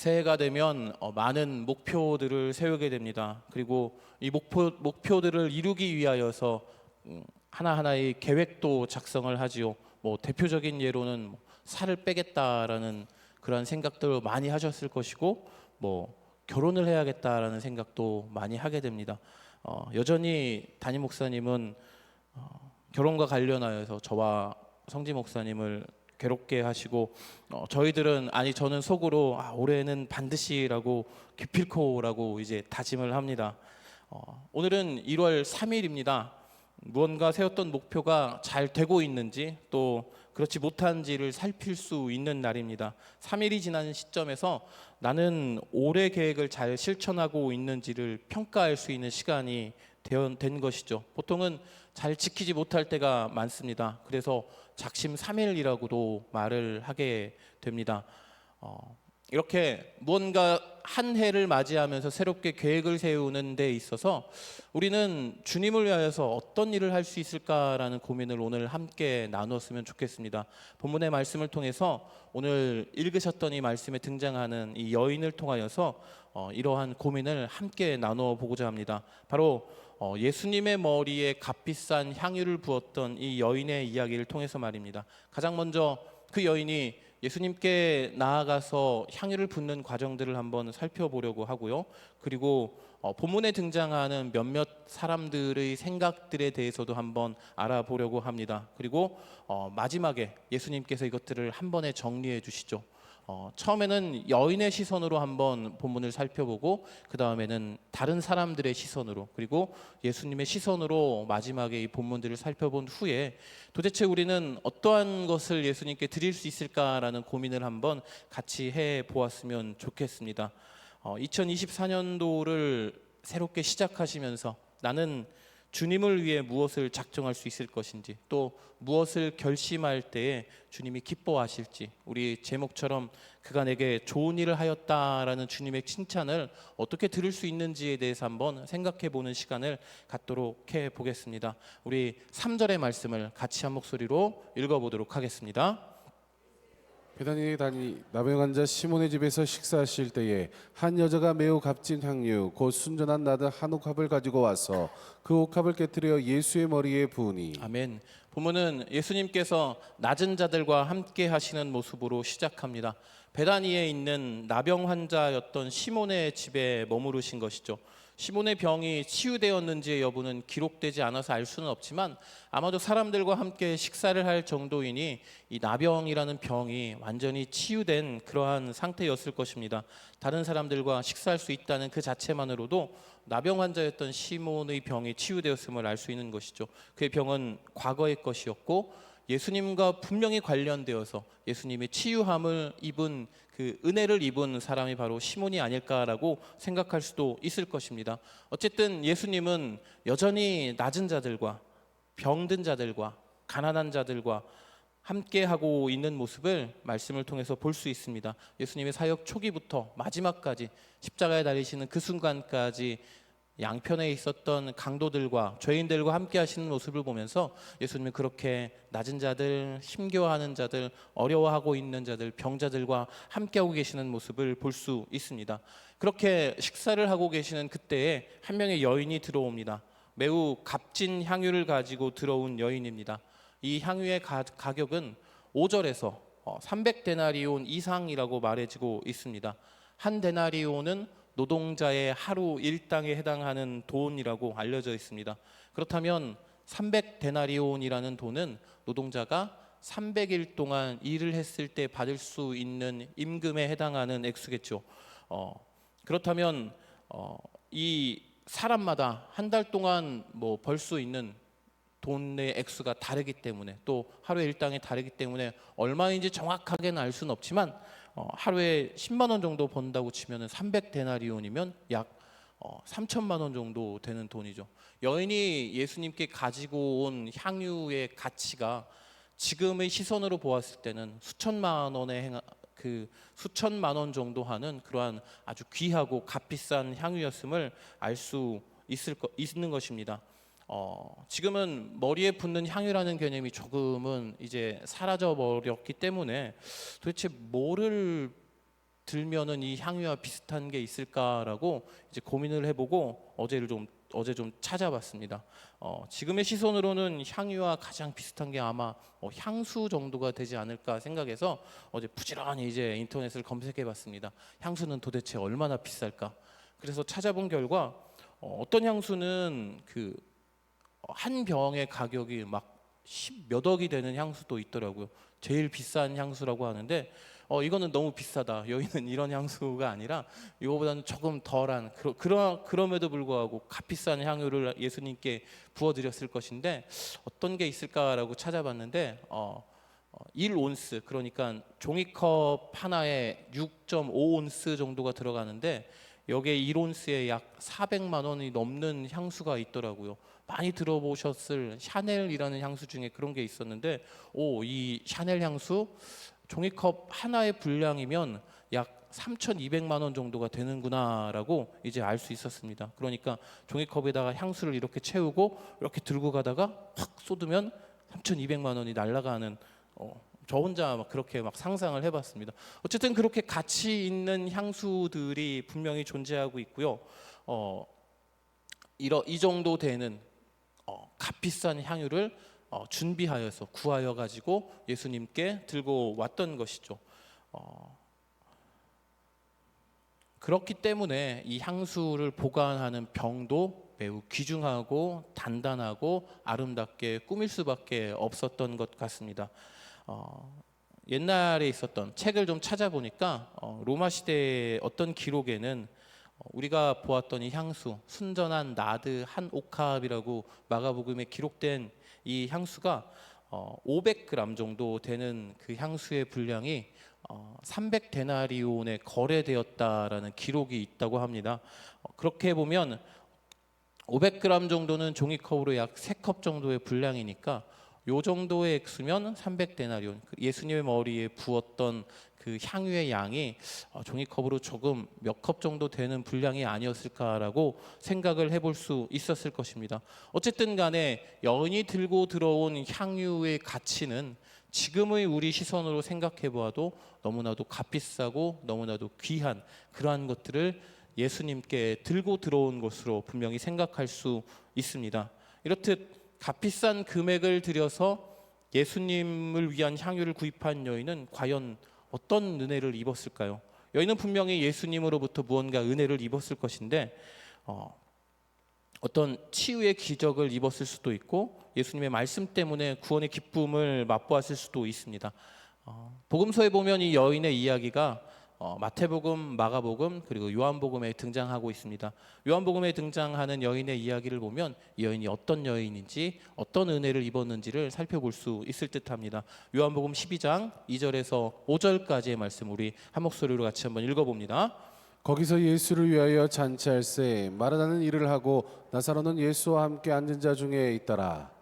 새해가 되면 많은 목표들을 세우게 됩니다. 그리고 이 목표들을 이루기 위하여서 하나하나의 계획도 작성을 하지요. 뭐 대표적인 예로는 살을 빼겠다라는 그런 생각들을 많이 하셨을 것이고, 뭐 결혼을 해야겠다라는 생각도 많이 하게 됩니다. 여전히 담임 목사님은 결혼과 관련하여서 저와 성지 목사님을 괴롭게 하시고, 저희들은 저는 속으로 올해는 반드시라고 기필코라고 이제 다짐을 합니다. 오늘은 1월 3일입니다. 무언가 세웠던 목표가 잘 되고 있는지 또 그렇지 못한지를 살필 수 있는 날입니다. 3일이 지난 시점에서 나는 올해 계획을 잘 실천하고 있는지를 평가할 수 있는 시간이 된 것이죠. 보통은 잘 지키지 못할 때가 많습니다. 그래서 작심삼일이라고도 말을 하게 됩니다. 이렇게 무언가 한 해를 맞이하면서 새롭게 계획을 세우는 데 있어서 우리는 주님을 위하여서 어떤 일을 할 수 있을까라는 고민을 오늘 함께 나누었으면 좋겠습니다. 본문의 말씀을 통해서 오늘 읽으셨던 이 말씀에 등장하는 이 여인을 통하여서 이러한 고민을 함께 나누어 보고자 합니다. 바로 예수님의 머리에 값비싼 향유를 부었던 이 여인의 이야기를 통해서 말입니다. 가장 먼저 그 여인이 예수님께 나아가서 향유를 붓는 과정들을 한번 살펴보려고 하고요. 그리고 본문에 등장하는 몇몇 사람들의 생각들에 대해서도 한번 알아보려고 합니다. 그리고 마지막에 예수님께서 이것들을 한 번에 정리해 주시죠. 처음에는 여인의 시선으로 한번 본문을 살펴보고, 그 다음에는 다른 사람들의 시선으로, 그리고 예수님의 시선으로 마지막에 이 본문들을 살펴본 후에 도대체 우리는 어떠한 것을 예수님께 드릴 수 있을까라는 고민을 한번 같이 해 보았으면 좋겠습니다. 2024년도를 새롭게 시작하시면서 나는 주님을 위해 무엇을 작정할 수 있을 것인지, 또 무엇을 결심할 때에 주님이 기뻐하실지, 우리 제목처럼 그가 내게 좋은 일을 하였다라는 주님의 칭찬을 어떻게 들을 수 있는지에 대해서 한번 생각해 보는 시간을 갖도록 해 보겠습니다. 우리 3절의 말씀을 같이 한 목소리로 읽어보도록 하겠습니다. 베다니에 다니 나병 환자 시몬의 집에서 식사하실 때에 한 여자가 매우 값진 향유 곧 순전한 나드 한 옥합을 가지고 와서 그 옥합을 깨뜨려 예수의 머리에 부으니. 아멘. 본문은 예수님께서 낮은 자들과 함께 하시는 모습으로 시작합니다. 베다니에 있는 나병 환자였던 시몬의 집에 머무르신 것이죠. 시몬의 병이 치유되었는지의 여부는 기록되지 않아서 알 수는 없지만 아마도 사람들과 함께 식사를 할 정도이니 이 나병이라는 병이 완전히 치유된 그러한 상태였을 것입니다. 다른 사람들과 식사할 수 있다는 그 자체만으로도 나병 환자였던 시몬의 병이 치유되었음을 알 수 있는 것이죠. 그의 병은 과거의 것이었고 예수님과 분명히 관련되어서 예수님의 치유함을 입은 그 은혜를 입은 사람이 바로 시몬이 아닐까라고 생각할 수도 있을 것입니다. 어쨌든 예수님은 여전히 낮은 자들과 병든 자들과 가난한 자들과 함께 하고 있는 모습을 말씀을 통해서 볼 수 있습니다. 예수님의 사역 초기부터 마지막까지 십자가에 달리시는 그 순간까지 양편에 있었던 강도들과 죄인들과 함께 하시는 모습을 보면서 예수님은 그렇게 낮은 자들, 힘겨워하는 자들, 어려워하고 있는 자들, 병자들과 함께하고 계시는 모습을 볼 수 있습니다. 그렇게 식사를 하고 계시는 그때에 한 명의 여인이 들어옵니다. 매우 값진 향유를 가지고 들어온 여인입니다. 이 향유의 가격은 5절에서 300데나리온 이상이라고 말해지고 있습니다. 한 데나리온은 노동자의 하루 일당에 해당하는 돈이라고 알려져 있습니다. 그렇다면 300데나리온이라는 돈은 노동자가 300일 동안 일을 했을 때 받을 수 있는 임금에 해당하는 액수겠죠. 그렇다면 이 사람마다 한 달 동안 벌 수 있는 돈의 액수가 다르기 때문에, 또 하루의 일당이 다르기 때문에 얼마인지 정확하게는 알 수는 없지만 하루에 10만 원 정도 번다고 치면 300데나리온이면 약 3천만 원 정도 되는 돈이죠. 여인이 예수님께 가지고 온 향유의 가치가 지금의 시선으로 보았을 때는 수천만 원 정도 하는 그러한 아주 귀하고 값비싼 향유였음을 알 수 있는 것입니다. 지금은 머리에 붓는 향유라는 개념이 조금은 이제 사라져 버렸기 때문에 도대체 뭐를 들면은 이 향유와 비슷한 게 있을까라고 이제 고민을 해보고 어제 좀 찾아봤습니다. 지금의 시선으로는 향유와 가장 비슷한 게 아마 향수 정도가 되지 않을까 생각해서 어제 부지런히 이제 인터넷을 검색해봤습니다. 향수는 도대체 얼마나 비쌀까? 그래서 찾아본 결과 어떤 향수는 그 한 병의 가격이 막 10몇 억이 되는 향수도 있더라고요. 제일 비싼 향수라고 하는데 이거는 너무 비싸다. 여기는 이런 향수가 아니라 이거보다는 조금 덜한 그럼에도 불구하고 값비싼 향유를 예수님께 부어드렸을 것인데 어떤 게 있을까라고 찾아봤는데 1온스 그러니까 종이컵 하나에 6.5온스 정도가 들어가는데 여기에 1온스에 약 400만 원이 넘는 향수가 있더라고요. 많이 들어보셨을 샤넬이라는 향수 중에 그런 게 있었는데 이 샤넬 향수 종이컵 하나의 분량이면 약 3,200만 원 정도가 되는구나라고 이제 알 수 있었습니다. 그러니까 종이컵에다가 향수를 이렇게 채우고 이렇게 들고 가다가 확 쏟으면 3,200만 원이 날아가는 저 혼자 막 그렇게 막 상상을 해봤습니다. 어쨌든 그렇게 가치 있는 향수들이 분명히 존재하고 있고요. 이 정도 되는 값비싼 향유를 준비하여서 구하여 가지고 예수님께 들고 왔던 것이죠. 그렇기 때문에 이 향수를 보관하는 병도 매우 귀중하고 단단하고 아름답게 꾸밀 수밖에 없었던 것 같습니다. 옛날에 있었던 책을 좀 찾아보니까 로마 시대의 어떤 기록에는 우리가 보았던 이 향수 순전한 나드 한 옥합이라고 마가복음에 기록된 이 향수가 500g 정도 되는 그 향수의 분량이 300데나리온에 거래되었다라는 기록이 있다고 합니다. 그렇게 보면 500g 정도는 종이컵으로 약 3컵 정도의 분량이니까 요 정도의 액수면 300데나리온. 예수님의 머리에 부었던 그 향유의 양이 종이컵으로 조금 몇 컵 정도 되는 분량이 아니었을까라고 생각을 해볼 수 있었을 것입니다. 어쨌든 간에 여인이 들고 들어온 향유의 가치는 지금의 우리 시선으로 생각해 보아도 너무나도 값비싸고 너무나도 귀한 그러한 것들을 예수님께 들고 들어온 것으로 분명히 생각할 수 있습니다. 이렇듯 값비싼 금액을 들여서 예수님을 위한 향유를 구입한 여인은 과연 어떤 은혜를 입었을까요? 여인은 분명히 예수님으로부터 무언가 은혜를 입었을 것인데 어떤 치유의 기적을 입었을 수도 있고 예수님의 말씀 때문에 구원의 기쁨을 맛보았을 수도 있습니다. 복음서에 보면 이 여인의 이야기가 마태복음, 마가복음 그리고 요한복음에 등장하고 있습니다. 요한복음에 등장하는 여인의 이야기를 보면 이 여인이 어떤 여인인지 어떤 은혜를 입었는지를 살펴볼 수 있을 듯합니다. 요한복음 12장 2절에서 5절까지의 말씀 우리 한 목소리로 같이 한번 읽어봅니다. 거기서 예수를 위하여 잔치할새 마르다는 일을 하고 나사로는 예수와 함께 앉은 자 중에 있더라.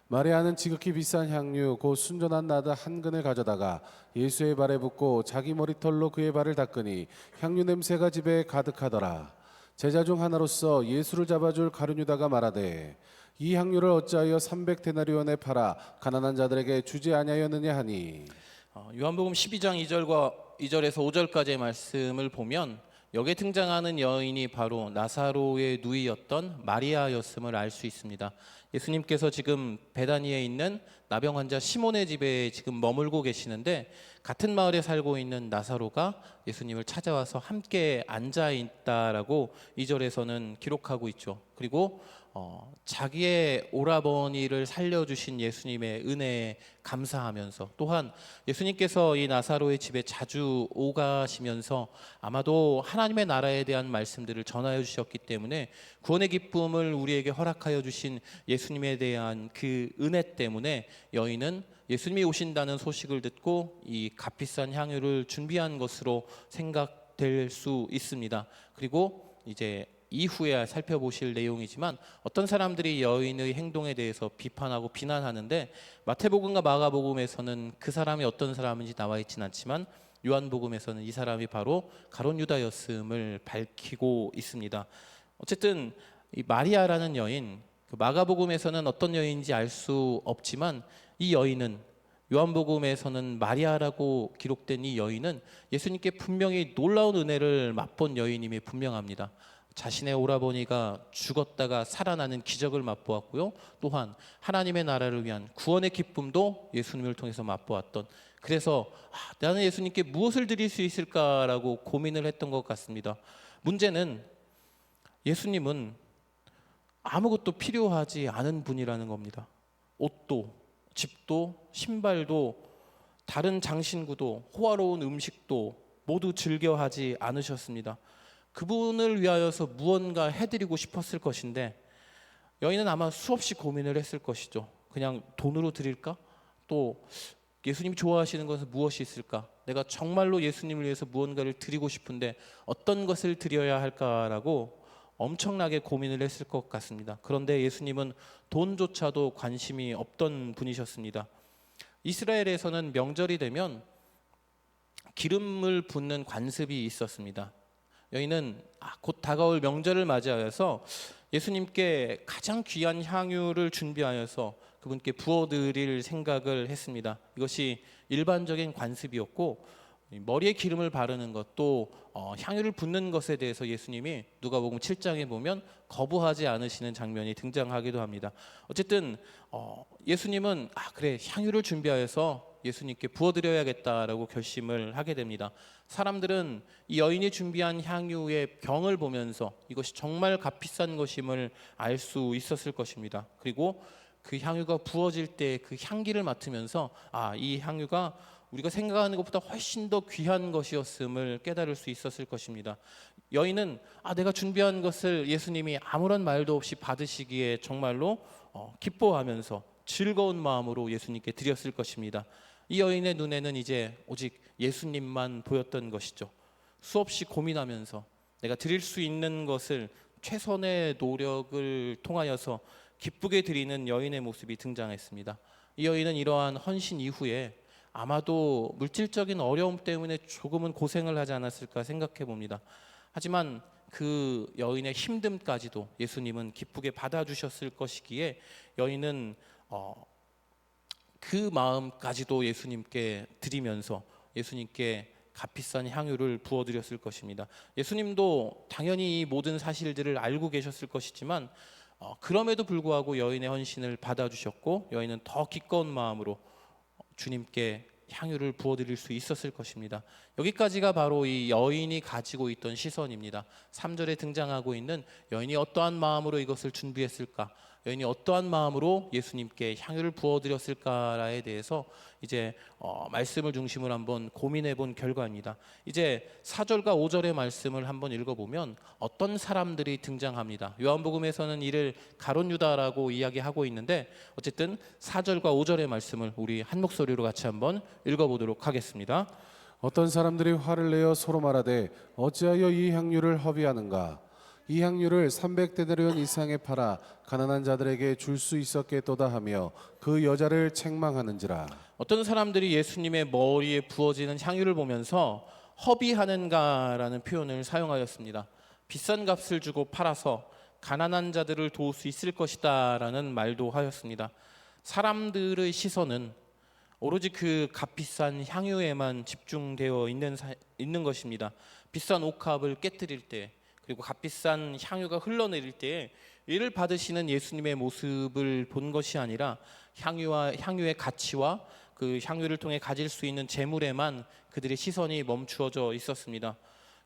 마리아는 지극히 비싼 향유 곧 순전한 나드 한 근을 가져다가 예수의 발에 붓고 자기 머리털로 그의 발을 닦으니 향유 냄새가 집에 가득하더라. 제자 중 하나로서 예수를 잡아줄 가룟유다가 말하되 이 향유를 어찌하여 300데나리온에 팔아 가난한 자들에게 주지 아니하였느냐 하니 요한복음 12장 2절에서 5절까지의 말씀을 보면 여기에 등장하는 여인이 바로 나사로의 누이였던 마리아였음을 알 수 있습니다. 예수님께서 지금 베다니에 있는 나병 환자 시몬의 집에 지금 머물고 계시는데 같은 마을에 살고 있는 나사로가 예수님을 찾아와서 함께 앉아 있다라고 2절에서는 기록하고 있죠. 그리고 자기의 오라버니를 살려주신 예수님의 은혜에 감사하면서 또한 예수님께서 이 나사로의 집에 자주 오가시면서 아마도 하나님의 나라에 대한 말씀들을 전하여 주셨기 때문에 구원의 기쁨을 우리에게 허락하여 주신 예수님에 대한 그 은혜 때문에 여인은 예수님이 오신다는 소식을 듣고 이 값비싼 향유를 준비한 것으로 생각될 수 있습니다. 그리고 이제 이후에 살펴보실 내용이지만 어떤 사람들이 여인의 행동에 대해서 비판하고 비난하는데 마태복음과 마가복음에서는 그 사람이 어떤 사람인지 나와 있지는 않지만 요한복음에서는 이 사람이 바로 가룟 유다였음을 밝히고 있습니다. 어쨌든 이 마리아라는 여인, 그 마가복음에서는 어떤 여인인지 알 수 없지만 이 여인은 요한복음에서는 마리아라고 기록된 이 여인은 예수님께 분명히 놀라운 은혜를 맛본 여인임이 분명합니다. 자신의 오라버니가 죽었다가 살아나는 기적을 맛보았고요. 또한 하나님의 나라를 위한 구원의 기쁨도 예수님을 통해서 맛보았던, 그래서 나는 예수님께 무엇을 드릴 수 있을까라고 고민을 했던 것 같습니다. 문제는 예수님은 아무것도 필요하지 않은 분이라는 겁니다. 옷도, 집도, 신발도, 다른 장신구도, 호화로운 음식도 모두 즐겨하지 않으셨습니다. 그분을 위하여서 무언가 해드리고 싶었을 것인데 여인은 아마 수없이 고민을 했을 것이죠. 그냥 돈으로 드릴까? 또 예수님이 좋아하시는 것은 무엇이 있을까? 내가 정말로 예수님을 위해서 무언가를 드리고 싶은데 어떤 것을 드려야 할까라고 엄청나게 고민을 했을 것 같습니다. 그런데 예수님은 돈조차도 관심이 없던 분이셨습니다. 이스라엘에서는 명절이 되면 기름을 붓는 관습이 있었습니다. 여인은 곧 다가올 명절을 맞이하여서 예수님께 가장 귀한 향유를 준비하여서 그분께 부어드릴 생각을 했습니다. 이것이 일반적인 관습이었고, 머리에 기름을 바르는 것도 향유를 붓는 것에 대해서 예수님이 누가복음 7장에 보면 거부하지 않으시는 장면이 등장하기도 합니다. 어쨌든 예수님은 그래, 향유를 준비하여서 예수님께 부어드려야겠다라고 결심을 하게 됩니다. 사람들은 이 여인이 준비한 향유의 병을 보면서 이것이 정말 값비싼 것임을 알 수 있었을 것입니다. 그리고 그 향유가 부어질 때 그 향기를 맡으면서 이 향유가 우리가 생각하는 것보다 훨씬 더 귀한 것이었음을 깨달을 수 있었을 것입니다. 여인은 내가 준비한 것을 예수님이 아무런 말도 없이 받으시기에 정말로 기뻐하면서 즐거운 마음으로 예수님께 드렸을 것입니다. 이 여인의 눈에는 이제 오직 예수님만 보였던 것이죠. 수없이 고민하면서 내가 드릴 수 있는 것을 최선의 노력을 통하여서 기쁘게 드리는 여인의 모습이 등장했습니다. 이 여인은 이러한 헌신 이후에 아마도 물질적인 어려움 때문에 조금은 고생을 하지 않았을까 생각해 봅니다. 하지만 그 여인의 힘듦까지도 예수님은 기쁘게 받아주셨을 것이기에 여인은 그 마음까지도 예수님께 드리면서 예수님께 값비싼 향유를 부어드렸을 것입니다. 예수님도 당연히 이 모든 사실들을 알고 계셨을 것이지만 그럼에도 불구하고 여인의 헌신을 받아주셨고 여인은 더 기꺼운 마음으로 주님께 향유를 부어드릴 수 있었을 것입니다. 여기까지가 바로 이 여인이 가지고 있던 시선입니다. 3절에 등장하고 있는 여인이 어떠한 마음으로 이것을 준비했을까, 여인이 어떠한 마음으로 예수님께 향유를 부어드렸을까에 대해서 이제 말씀을 중심으로 한번 고민해 본 결과입니다. 이제 4절과 5절의 말씀을 한번 읽어보면 어떤 사람들이 등장합니다. 요한복음에서는 이를 가룟 유다라고 이야기하고 있는데 어쨌든 4절과 5절의 말씀을 우리 한 목소리로 같이 한번 읽어보도록 하겠습니다. 어떤 사람들이 화를 내어 서로 말하되 어찌하여 이 향유를 허비하는가? 이 향유를 300데나리온 이상에 팔아 가난한 자들에게 줄 수 있었겠도다 하며 그 여자를 책망하는지라. 어떤 사람들이 예수님의 머리에 부어지는 향유를 보면서 허비하는가라는 표현을 사용하였습니다. 비싼 값을 주고 팔아서 가난한 자들을 도울 수 있을 것이다 라는 말도 하였습니다. 사람들의 시선은 오로지 그 값비싼 향유에만 집중되어 있는 것입니다. 비싼 옥합을 깨뜨릴 때, 그리고 값비싼 향유가 흘러내릴 때 이를 받으시는 예수님의 모습을 본 것이 아니라 향유의 가치와 그 향유를 통해 가질 수 있는 재물에만 그들의 시선이 멈추어져 있었습니다.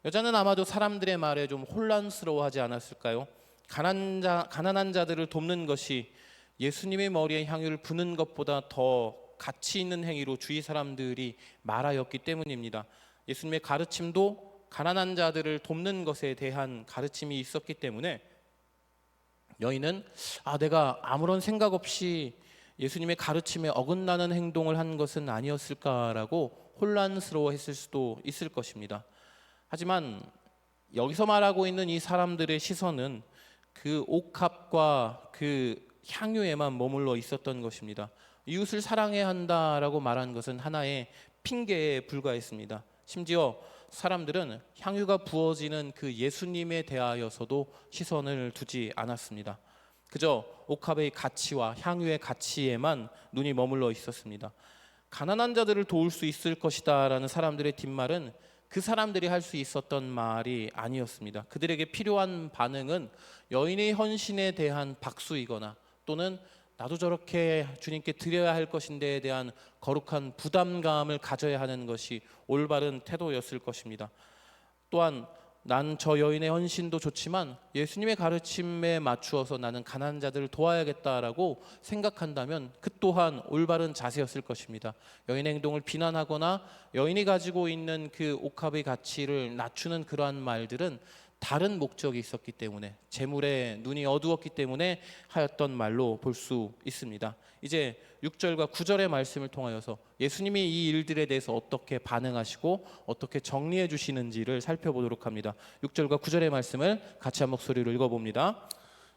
여자는 아마도 사람들의 말에 좀 혼란스러워하지 않았을까요? 가난한 자들을 돕는 것이 예수님의 머리에 향유를 부는 것보다 더 가치 있는 행위로 주위 사람들이 말하였기 때문입니다. 예수님의 가르침도 가난한 자들을 돕는 것에 대한 가르침이 있었기 때문에 여인은 내가 아무런 생각 없이 예수님의 가르침에 어긋나는 행동을 한 것은 아니었을까라고 혼란스러워했을 수도 있을 것입니다. 하지만 여기서 말하고 있는 이 사람들의 시선은 그 옥합과 그 향유에만 머물러 있었던 것입니다. 이웃을 사랑해야 한다라고 말한 것은 하나의 핑계에 불과했습니다. 심지어 사람들은 향유가 부어지는 그 예수님에 대하여서도 시선을 두지 않았습니다. 그저 옥합의 가치와 향유의 가치에만 눈이 머물러 있었습니다. 가난한 자들을 도울 수 있을 것이다라는 사람들의 뒷말은 그 사람들이 할 수 있었던 말이 아니었습니다. 그들에게 필요한 반응은 여인의 헌신에 대한 박수이거나 또는 나도 저렇게 주님께 드려야 할 것인데에 대한 거룩한 부담감을 가져야 하는 것이 올바른 태도였을 것입니다. 또한 난 저 여인의 헌신도 좋지만 예수님의 가르침에 맞추어서 나는 가난한 자들을 도와야겠다라고 생각한다면 그 또한 올바른 자세였을 것입니다. 여인의 행동을 비난하거나 여인이 가지고 있는 그 옥합의 가치를 낮추는 그러한 말들은 다른 목적이 있었기 때문에, 재물에 눈이 어두웠기 때문에 하였던 말로 볼 수 있습니다. 이제 6절과 9절의 말씀을 통하여서 예수님이 이 일들에 대해서 어떻게 반응하시고 어떻게 정리해 주시는지를 살펴보도록 합니다. 6절과 9절의 말씀을 같이 한 목소리로 읽어봅니다.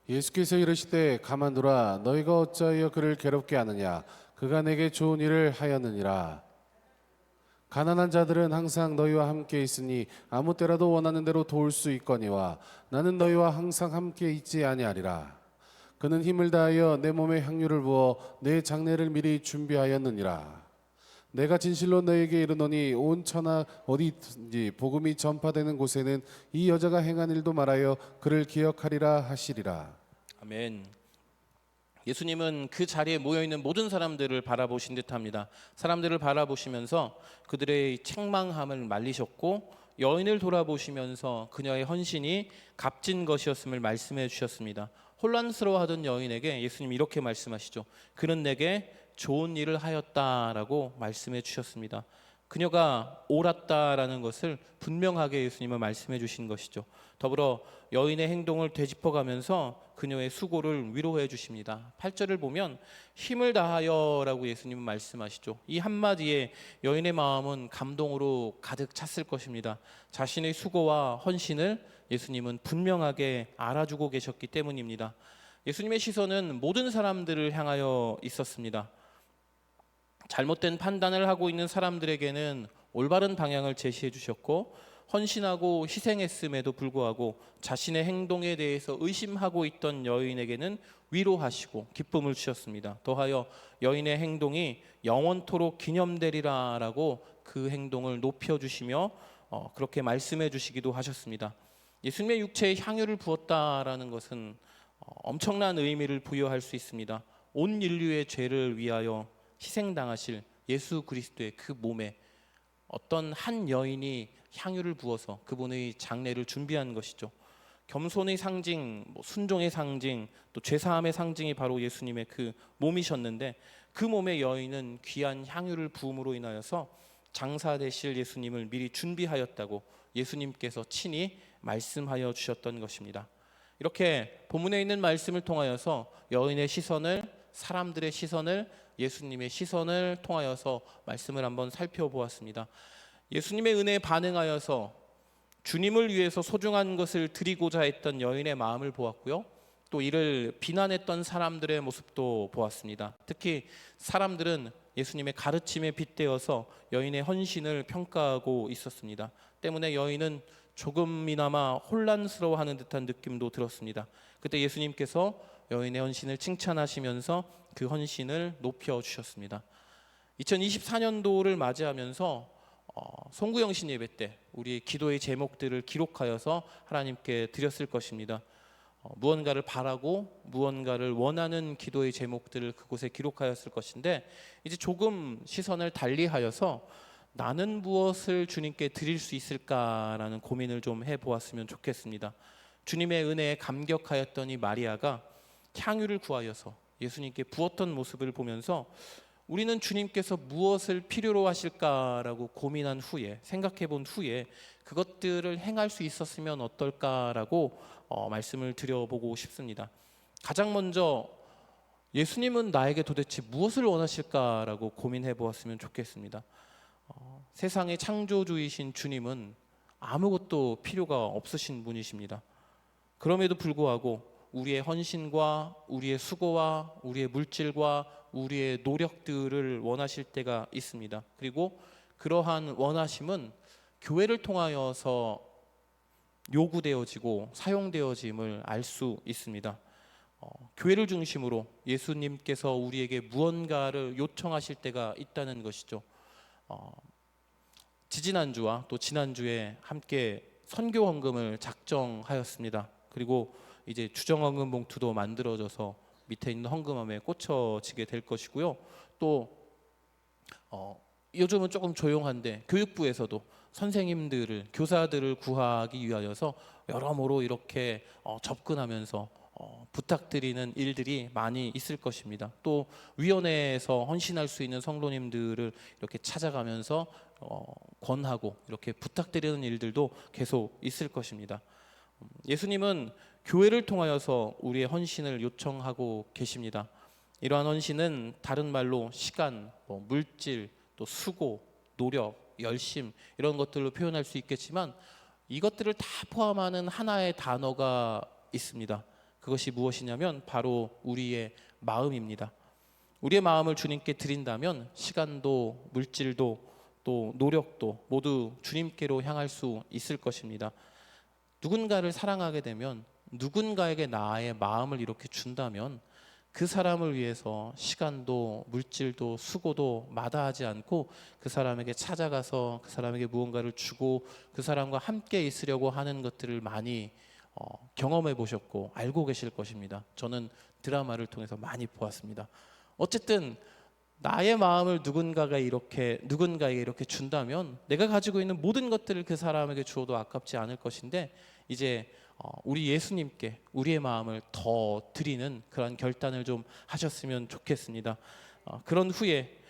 예수께서 이르시되 가만두라 너희가 어찌하여 그를 괴롭게 하느냐 그가 내게 좋은 일을 하였느니라. 가난한 자들은 항상 너희와 함께 있으니 아무 때라도 원하는 대로 도울 수 있거니와 나는 너희와 항상 함께 있지 아니하리라. 그는 힘을 다하여 내 몸에 향유를 부어 내 장례를 미리 준비하였느니라. 내가 진실로 너희에게 이르노니 온 천하 어디든지 복음이 전파되는 곳에는 이 여자가 행한 일도 말하여 그를 기억하리라 하시리라. 아멘. 예수님은 그 자리에 모여있는 모든 사람들을 바라보신 듯합니다. 사람들을 바라보시면서 그들의 책망함을 말리셨고 여인을 돌아보시면서 그녀의 헌신이 값진 것이었음을 말씀해 주셨습니다. 혼란스러워하던 여인에게 예수님이 이렇게 말씀하시죠. 그는 내게 좋은 일을 하였다라고 말씀해 주셨습니다. 그녀가 옳았다라는 것을 분명하게 예수님은 말씀해 주신 것이죠. 더불어 여인의 행동을 되짚어가면서 그녀의 수고를 위로해 주십니다. 8절을 보면 힘을 다하여라고 예수님은 말씀하시죠. 이 한마디에 여인의 마음은 감동으로 가득 찼을 것입니다. 자신의 수고와 헌신을 예수님은 분명하게 알아주고 계셨기 때문입니다. 예수님의 시선은 모든 사람들을 향하여 있었습니다. 잘못된 판단을 하고 있는 사람들에게는 올바른 방향을 제시해 주셨고, 헌신하고 희생했음에도 불구하고 자신의 행동에 대해서 의심하고 있던 여인에게는 위로하시고 기쁨을 주셨습니다. 더하여 여인의 행동이 영원토록 기념되리라라고 그 행동을 높여주시며 그렇게 말씀해 주시기도 하셨습니다. 예수님의 육체에 향유를 부었다라는 것은 엄청난 의미를 부여할 수 있습니다. 온 인류의 죄를 위하여 희생당하실 예수 그리스도의 그 몸에 어떤 한 여인이 향유를 부어서 그분의 장례를 준비한 것이죠. 겸손의 상징, 순종의 상징, 또 죄사함의 상징이 바로 예수님의 그 몸이셨는데 그 몸에 여인은 귀한 향유를 부음으로 인하여서 장사 되실 예수님을 미리 준비하였다고 예수님께서 친히 말씀하여 주셨던 것입니다. 이렇게 본문에 있는 말씀을 통하여서 여인의 시선을, 사람들의 시선을, 예수님의 시선을 통하여서 말씀을 한번 살펴보았습니다. 예수님의 은혜에 반응하여서 주님을 위해서 소중한 것을 드리고자 했던 여인의 마음을 보았고요. 또 이를 비난했던 사람들의 모습도 보았습니다. 특히 사람들은 예수님의 가르침에 빗대어서 여인의 헌신을 평가하고 있었습니다. 때문에 여인은 조금이나마 혼란스러워하는 듯한 느낌도 들었습니다. 그때 예수님께서 여인의 헌신을 칭찬하시면서 그 헌신을 높여주셨습니다. 2024년도를 맞이하면서 송구영신 예배 때 우리 기도의 제목들을 기록하여서 하나님께 드렸을 것입니다. 무언가를 바라고 무언가를 원하는 기도의 제목들을 그곳에 기록하였을 것인데, 이제 조금 시선을 달리하여서 나는 무엇을 주님께 드릴 수 있을까라는 고민을 좀 해보았으면 좋겠습니다. 주님의 은혜에 감격하였던 이 마리아가 향유를 구하여서 예수님께 부었던 모습을 보면서 우리는 주님께서 무엇을 필요로 하실까라고 고민한 후에, 생각해 본 후에 그것들을 행할 수 있었으면 어떨까라고 말씀을 드려보고 싶습니다. 가장 먼저 예수님은 나에게 도대체 무엇을 원하실까라고 고민해 보았으면 좋겠습니다. 세상의 창조주이신 주님은 아무것도 필요가 없으신 분이십니다. 그럼에도 불구하고 우리의 헌신과 우리의 수고와 우리의 물질과 우리의 노력들을 원하실 때가 있습니다. 그리고 그러한 원하심은 교회를 통하여서 요구되어지고 사용되어짐을 알 수 있습니다. 교회를 중심으로 예수님께서 우리에게 무언가를 요청하실 때가 있다는 것이죠. 지지난주와 또 지난주에 함께 선교 헌금을 작정하였습니다. 그리고 이제 주정 헌금 봉투도 만들어져서 밑에 있는 헌금함에 꽂혀지게 될 것이고요. 또 요즘은 조금 조용한데 교육부에서도 선생님들을, 교사들을 구하기 위하여서 여러모로 이렇게 접근하면서 부탁드리는 일들이 많이 있을 것입니다. 또 위원회에서 헌신할 수 있는 성도님들을 이렇게 찾아가면서 권하고 이렇게 부탁드리는 일들도 계속 있을 것입니다. 예수님은 교회를 통하여서 우리의 헌신을 요청하고 계십니다. 이러한 헌신은 다른 말로 시간, 물질, 또 수고, 노력, 열심 이런 것들로 표현할 수 있겠지만 이것들을 다 포함하는 하나의 단어가 있습니다. 그것이 무엇이냐면 바로 우리의 마음입니다. 우리의 마음을 주님께 드린다면 시간도 물질도 또 노력도 모두 주님께로 향할 수 있을 것입니다. 누군가를 사랑하게 되면 누군가에게 나의 마음을 이렇게 준다면 그 사람을 위해서 시간도 물질도 수고도 마다하지 않고 그 사람에게 찾아가서 그 사람에게 무언가를 주고 그 사람과 함께 있으려고 하는 것들을 많이 경험해 보셨고 알고 계실 것입니다. 저는 드라마를 통해서 많이 보았습니다. 어쨌든 나의 마음을 누군가에게 이렇게 준다면 내가 가지고 있는 모든 것들을 그 사람에게 주어도 아깝지 않을 것인데 이제 우리 예수님께 우리의 마음을 더 드리는 그런 결단을 좀 하셨으면 좋겠습니다. 그런 후에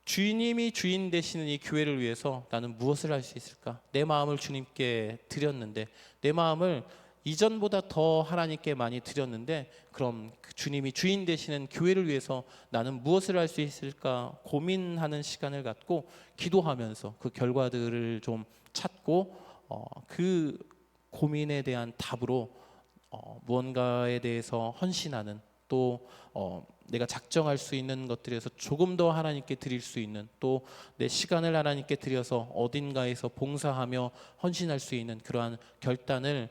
주님이 주인 되시는 이 교회를 위해서 나는 무엇을 할 수 있을까? 내 마음을 주님께 드렸는데 내 마음을 이전보다 더 하나님께 많이 드렸는데 그럼 주님이 주인 되시는 교회를 위해서 나는 무엇을 할 수 있을까 고민하는 시간을 갖고 기도하면서 그 결과들을 좀 찾고 그 고민에 대한 답으로 무언가에 대해서 헌신하는 또 내가 작정할 수 있는 것들에서 조금 더 하나님께 드릴 수 있는 또 내 시간을 하나님께 드려서 어딘가에서 봉사하며 헌신할 수 있는 그러한 결단을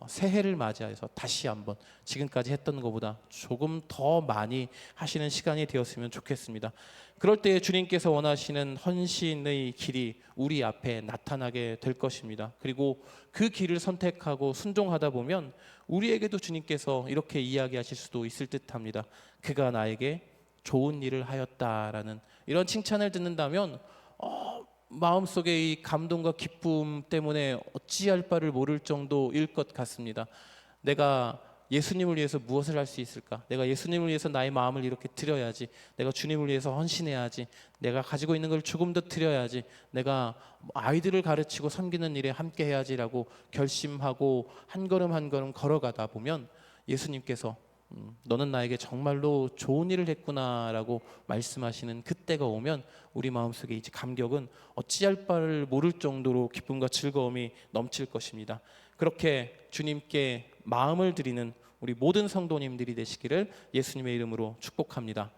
새해를 맞이해서 다시 한번 지금까지 했던 것보다 조금 더 많이 하시는 시간이 되었으면 좋겠습니다. 그럴 때 주님께서 원하시는 헌신의 길이 우리 앞에 나타나게 될 것입니다. 그리고 그 길을 선택하고 순종하다 보면 우리에게도 주님께서 이렇게 이야기하실 수도 있을 듯합니다. 그가 나에게 좋은 일을 하였다라는 이런 칭찬을 듣는다면 마음속에 이 감동과 기쁨 때문에 어찌할 바를 모를 정도일 것 같습니다. 내가 예수님을 위해서 무엇을 할 수 있을까? 내가 예수님을 위해서 나의 마음을 이렇게 드려야지. 내가 주님을 위해서 헌신해야지. 내가 가지고 있는 걸 조금 더 드려야지. 내가 아이들을 가르치고 섬기는 일에 함께 해야지라고 결심하고 한 걸음 한 걸음 걸어가다 보면 예수님께서 너는 나에게 정말로 좋은 일을 했구나라고 말씀하시는 그때가 오면 우리 마음속에 이제 감격은 어찌할 바를 모를 정도로 기쁨과 즐거움이 넘칠 것입니다. 그렇게 주님께 마음을 드리는 우리 모든 성도님들이 되시기를 예수님의 이름으로 축복합니다.